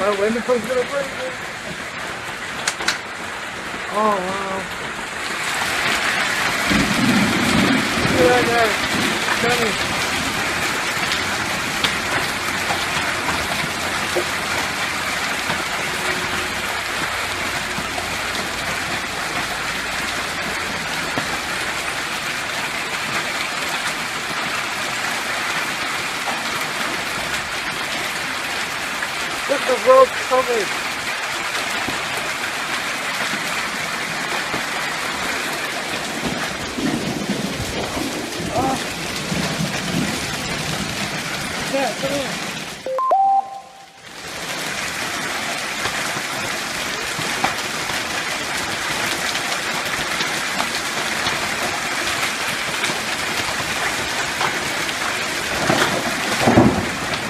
My window's gonna break it. Oh wow. Look at that guy. Coming. Look, the road coming. Oh. Yeah, come here.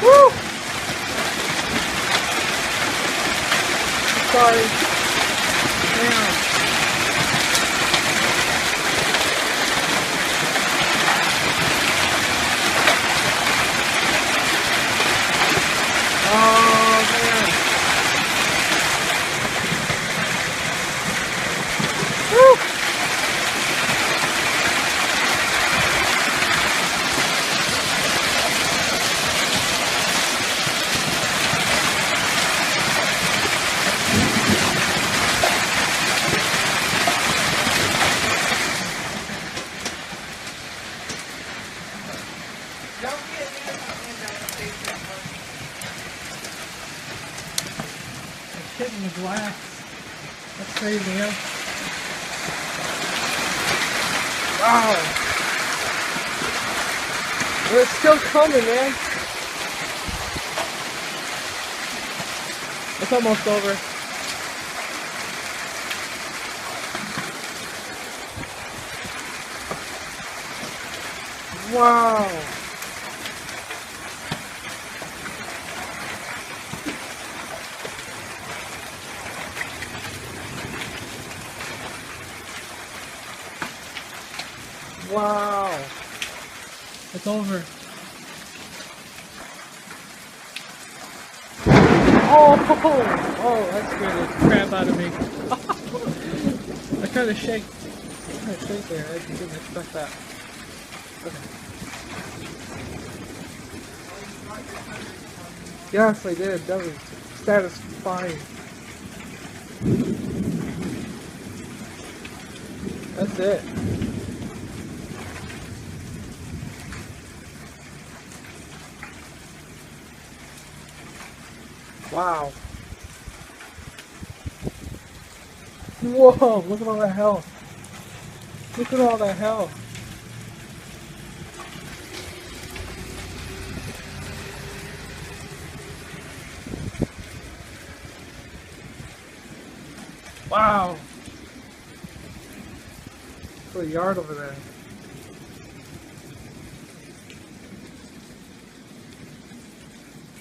Woo! Sorry. Damn. Oh man. Woo! Hitting the glass. That's crazy, man. Wow. But it's still coming, man. It's almost over. Wow. Wow. It's over. Oh, that scared the crap out of me. I tried to shake. There. I didn't expect that. Okay. Yes, I did. That was satisfying. That's it. Wow. Whoa, look at all that hell. Look at all that hell. Wow. There's a yard over there.